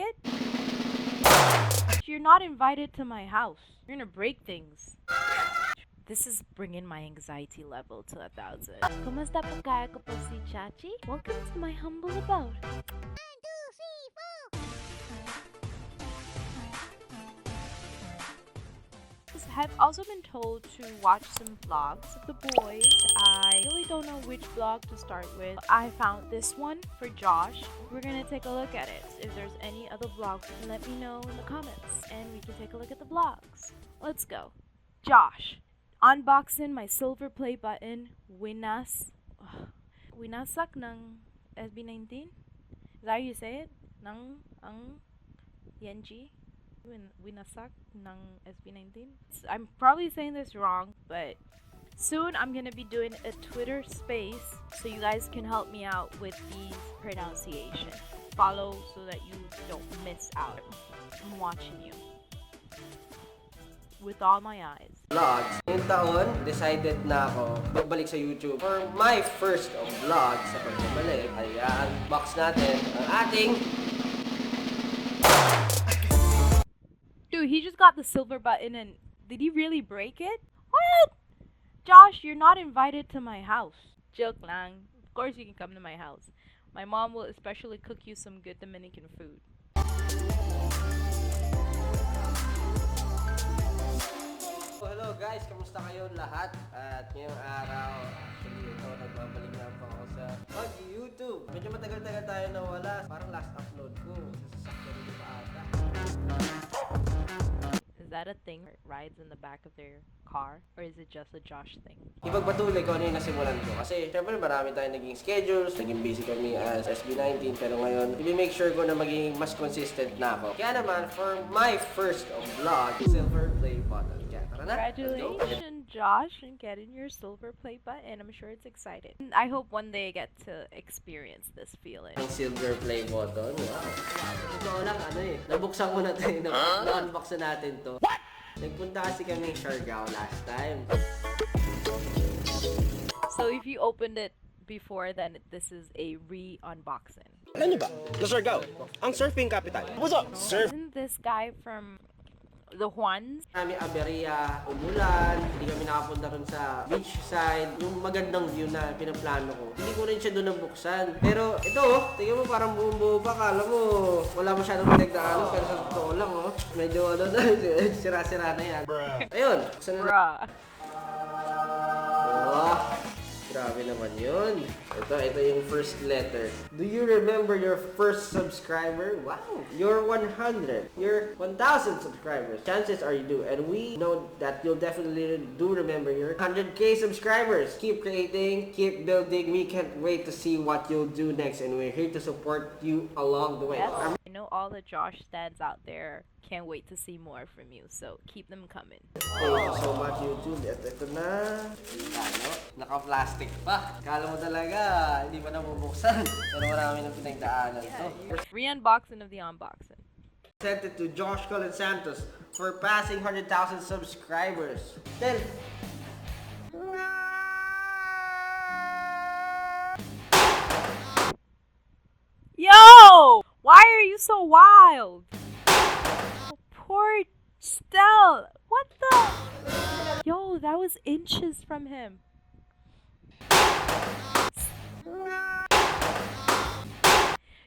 it? You're not invited to my house. You're gonna break things. This is bringing my anxiety level to 1,000. Kumusta po kaya ko po si Chachi? Welcome to my humble abode. I've also been told to watch some vlogs of the boys. I really don't know which vlog to start with. I found this one for Josh. We're gonna take a look at it. If there's any other vlogs, let me know in the comments and we can take a look at the vlogs. Let's go. Josh, unboxing my silver play button. Winasak ng SB19? Is that how you say it? Ang Yenji? Winasak ng SB19. I'm probably saying this wrong, but soon I'm gonna be doing a Twitter space so you guys can help me out with these pronunciations. Follow so that you don't miss out. I'm watching you with all my eyes. Vlogs. Ngayong taon, decided na ako magbalik sa YouTube. For my first vlog sa pagbabalik, ay unbox natin ang ating Dude, he just got the silver button and did he really break it? What? Josh, you're not invited to my house. Joke lang. Of course you can come to my house. My mom will especially cook you some good Dominican food. Hello guys, kamusta kayo lahat? At ngayong araw, actually ito, nagbabalik na po ako sa YouTube. Medyo matagal-tagal tayo nawala. Parang last upload ko. Sasakyan rin pa ata. Is that a thing that rides in the back of their car? Or is it just a Josh thing? Ipagpatuloy ko ano yung nasimulan ko. Kasi syempre marami tayong naging schedules, naging busy kami as SB19. Pero ngayon, i-make sure ko na maging mas consistent na ako. Kaya naman, for my first vlog, silver play button. Kaya tara na. Congratulations, Josh, on getting your silver play button. I'm sure it's exciting. I hope one day I get to experience this feeling. Ang silver play button, wow. Ito lang, nabuksan ko na ito, na-unbox na natin to. What? Nagpunta kasi kami Siargao last time. So if you opened it before, then this is a re-unboxing. Alam niyo ba, na Siargao, ang surfing capital. Puso, surf! Isn't this guy from the Juans? Kami aberya, umulan, hindi kami nakapunta rin sa beach side. Yung magandang view na pinaplano ko. Hindi ko rin siya doon nabuksan. Pero ito, tingnan mo parang buong-buo pa. Kala mo, wala masyadong pinagdaanan. Pero sa totoo lang, medyo sira-sira na yan. Ayun, buksan na. Bruh. Grabe naman yun. Ito yung first letter. Do you remember your first subscriber? Wow! You're 100. You're 1,000 subscribers. Chances are you do. And we know that you'll definitely do remember your 100K subscribers. Keep creating, keep building. We can't wait to see what you'll do next. And we're here to support you along the way. Yes. I know all the Josh stands out there. Can't wait to see more from you. So keep them coming. Thank you so much, YouTube. At ito na. Naka-plastic pa. Kala mo talaga, hindi pa nabubuksan. Pero marami nang pinagdaanan to. Re-unboxing of the unboxing. Sent it to Josh Colin Santos for passing 100,000 subscribers. Then, Yo! Why are you so wild? Oh, poor Stel. What the? Yo, that was inches from him.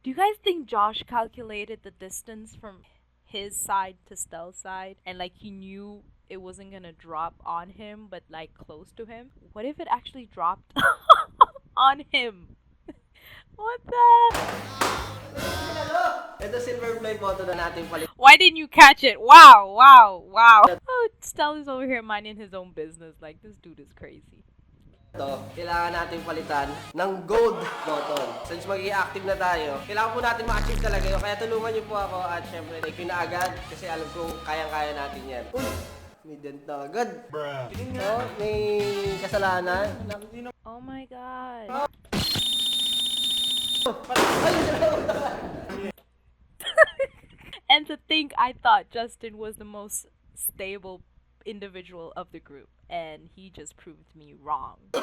Do you guys think Josh calculated the distance from his side to Stel's side and like he knew it wasn't gonna drop on him but like close to him? What if it actually dropped on him? What the? ito silver play button na natin palit. Why didn't you catch it? Wow. Oh, Stel is over here minding his own business. Like, this dude is crazy. Ito, kailangan natin palitan ng gold button. Since mag-i-active na tayo, kailangan po natin ma-achieve talaga yun. Kaya tulungan niyo po ako at syempre, like yun na agad kasi alam ko kayang-kaya natin yan. Uy! May dent na agad. Oh, may kasalanan. Oh my god. And to think I thought Justin was the most stable individual of the group and he just proved me wrong. No.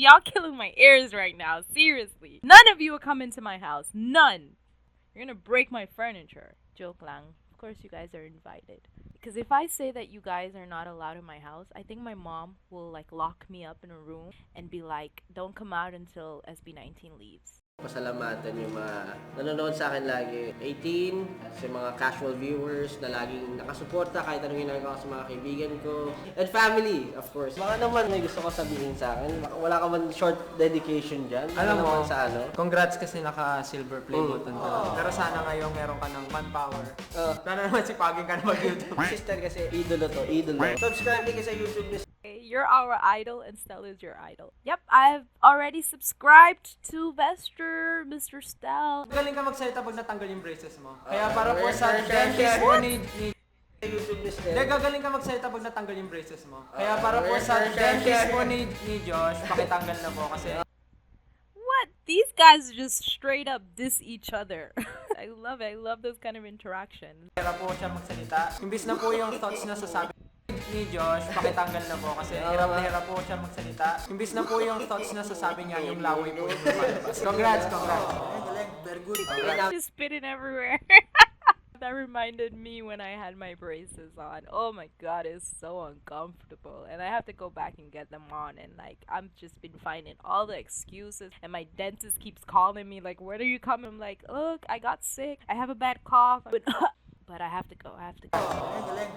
y'all killing my ears right now. Seriously. None of you will come into my house. None. You're gonna break my furniture. Joke lang. Of course you guys are invited. Because if I say that you guys are not allowed in my house, I think my mom will like lock me up in a room and be like, don't come out until SB19 leaves. Pasalamatan yung mga nanonood sa akin lagi. 18, sa mga casual viewers na laging nakasuporta kahit anong ginagawa ko sa mga kaibigan ko. And family, of course. Baka naman may gusto ko sabihin sa akin. Wala ka man short dedication dyan. Alam mo, sa ano? congrats kasi naka-silver play button ka. Pero sana ngayon meron ka ng manpower. Sana naman sipagin ka na mag-YouTube. Sister kasi idolo to, idolo. Subscribe din ka sa YouTube ni You're our idol and Stell is your idol. Yep, I've already subscribed to Mr. Stell. Galing ka magsalita pag natanggal yung braces mo. Kaya para po sa dentist mo ni... YouTube ni Stell. Hindi, gagaling ka magsalita pag natanggal yung braces mo. Kaya para po sa dentist mo ni Josh, pakitanggal na po kasi... What? These guys just straight up diss each other. I love it. I love this kind of interaction. Kaya po siya magsalita. Imbis na po yung thoughts na sasabi ni Josh, pakitanggal na po kasi hirap na hirap po siya magsalita. Imbis na po yung thoughts na sasabi niya, yung laway po yung lumalabas. Congrats! Very good. Just spitting everywhere. That reminded me when I had my braces on. Oh my god, it's so uncomfortable. And I have to go back and get them on. And like, I'm just been finding all the excuses. And my dentist keeps calling me like, when are you coming? I'm like, look, I got sick. I have a bad cough. But I have to go.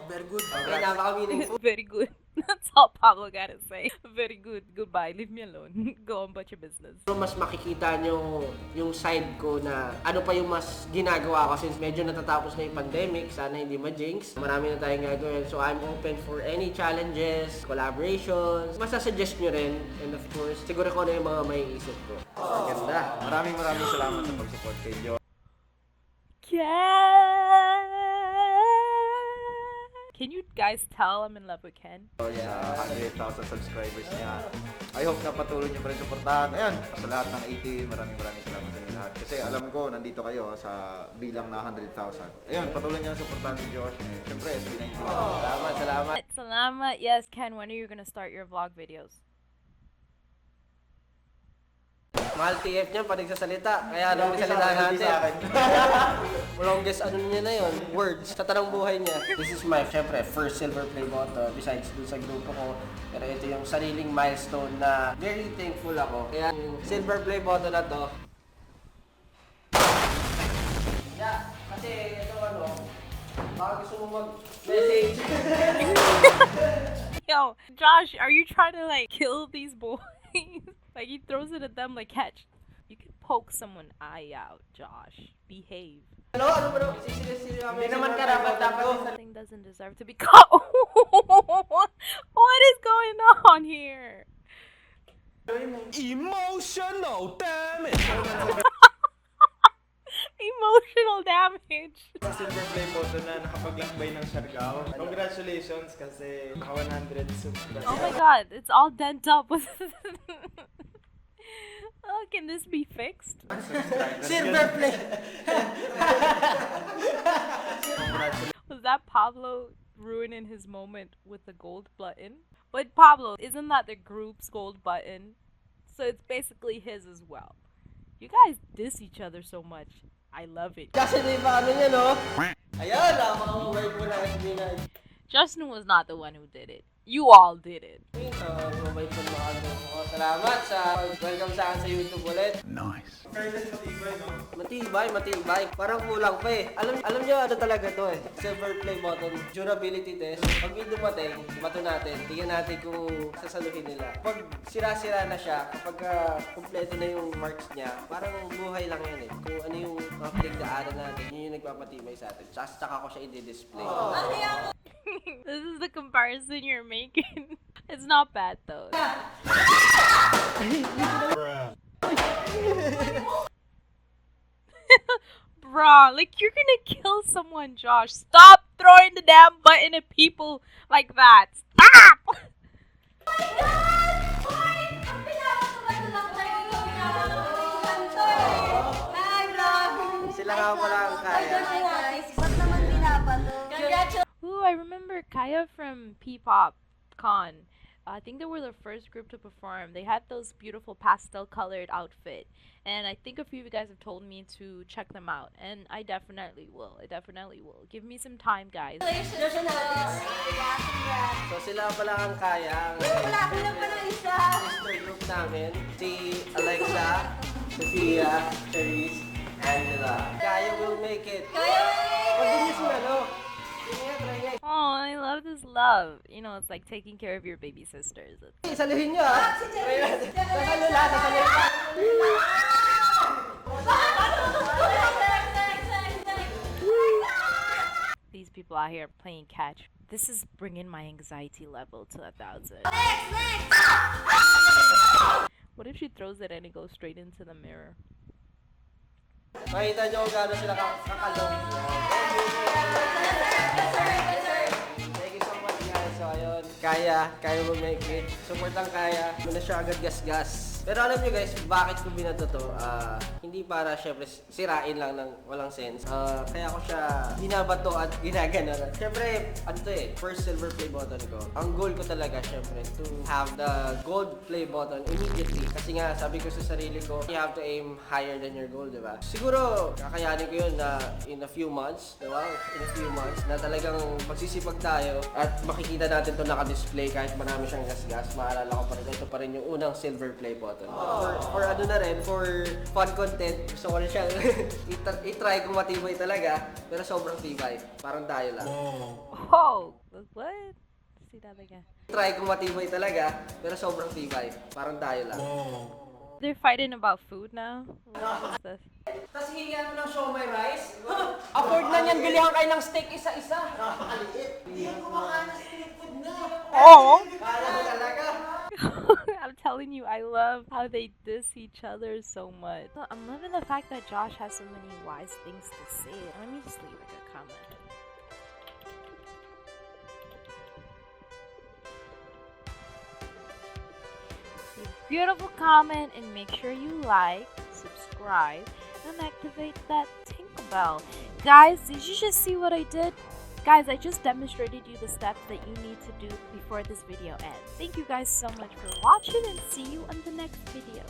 Very good. Okay, napaka-meaningful. Very good. That's all Pablo gotta say. Very good. Goodbye. Leave me alone. Go on about your business. Mas makikita nyo yung side ko na ano pa yung mas ginagawa ko since medyo natatapos na yung pandemic. Sana hindi ma-jinx. Marami na tayong gagawin. So I'm open for any challenges, collaborations. Masasuggest nyo rin. And of course, siguro ko na yung mga maiisip ko. Ganda. Maraming salamat sa pag-support kay Josh. Can you guys tell I'm in love with Ken? So yeah, 100,000 subscribers niya. I hope na patuloy niyo pa rin supportahan. Ayan, sa lahat ng 18, maraming salamat sa inyo lahat. Kasi alam ko, nandito kayo sa bilang na 100,000. Ayun, patuloy niyo supportahan si Josh. Siyempre, SB19. Salamat. Salamat. Yes, Ken, when are you gonna start your vlog videos? Mahal TF niya pa nagsasalita. Kaya anong nisalita natin? Longest ano niya na yun, words sa tanang buhay niya. This is my, syempre, first silver play button besides dun sa grupo ko. Pero ito yung sariling milestone na very thankful ako. Kaya yung silver play button na to. Yeah, kasi ito ano, baka gusto mo mag-message. Yo, Josh, are you trying to like kill these boys? Like he throws it at them like catch. You can poke someone's eye out, Josh. Behave. Ano ba daw? Sisili kami. Hindi naman karapat dapat. Thing doesn't deserve to be caught. What is going on here? Emotional damage! Emotional damage. Silver play button na nakapaglakbay ng Siargao. Congratulations kasi naka 100 subscribers. Oh my god, it's all dent up. Oh, can this be fixed? Silver play. Was that Pablo ruining his moment with the gold button? But Pablo, isn't that the group's gold button? So it's basically his as well. You guys diss each other so much. I love it. Kasi di ba ano niya, no? Ayan, mga word mo na SB9. Justin was not the one who did it. You all did it. Mabait po mga ano. Salamat sa welcome sa akin sa YouTube ulit. Nice. Matibay. Parang kulang pa eh. Alam niyo ano talaga to eh. Silver play button, durability test. Pag may dumating, bato natin. Tingnan natin kung sasaluhin nila. Pag sira-sira na siya, kapag kumpleto na yung marks niya, parang buhay lang yan eh. Kung ano yung mga pinagdaanan natin, yun yung nagpapatibay sa atin. Tsaka ko siya i-display. This is the comparison you're making. It's not bad though. Bruh, like you're gonna kill someone, Josh. Stop throwing the damn button at people like that. Stop! Sila nga pala ang kaya. Ooh, I remember Kaya from P-Pop Con. I think they were the first group to perform. They had those beautiful pastel colored outfit, and I think a few of you guys have told me to check them out, and I definitely will. I definitely will. Give me some time, guys. So sila pala ang kaya. Wala, kulang pa ng isa. Sister group namin. Si Alexa, Sophia, Charisse, Angela. Kaya will make it. Kaya Pag-bilis mo, ano? Sige nga, try nga. Oh, I love this love. You know, it's like taking care of your baby sisters. Isaluhin nyo, ha? Sasalo lahat, sasalo lahat. These people out here playing catch. This is bringing my anxiety level to 1,000. What if she throws it and it goes straight into the mirror? Makita nyo kung gaano sila kakalong. Thank you so much, guys. So, ayun. Kaya mo make it. Support ang kaya. Muna siya agad gas-gas. Pero alam nyo guys, bakit ko binato to? Hindi para syempre sirain lang ng walang sense. Kaya ko siya binabato at ginaganaran. Syempre, ano to first silver play button ko. Ang goal ko talaga syempre to have the gold play button immediately. Kasi nga, sabi ko sa sarili ko, you have to aim higher than your goal, diba? Siguro, kakayanin ko yun na in a few months, diba? In a few months, na talagang magsisipag tayo at makikita natin to naka-display kahit marami siyang gas-gas. Maalala ko pa rin, ito pa rin yung unang silver play button. For ano na rin, for fun content, gusto ko rin siyang i-try kung matibay talaga, pero sobrang tibay. Parang tayo lang. Oh, what? See that again. Try kung matibay talaga, pero sobrang tibay. Parang tayo lang. They're fighting about food now? What's this? Tapos hihingan mo ng siomay rice? Afford na niyan, bilihan kayo ng steak isa-isa. Oh! Kala mo talaga? I'm telling you, I love how they diss each other so much. I'm loving the fact that Josh has so many wise things to say. Let me just leave like a comment. Leave a beautiful comment and make sure you like, subscribe, and activate that tinkle bell. Guys, did you just see what I did? Guys, I just demonstrated you the steps that you need to do before this video ends. Thank you guys so much for watching and see you on the next video.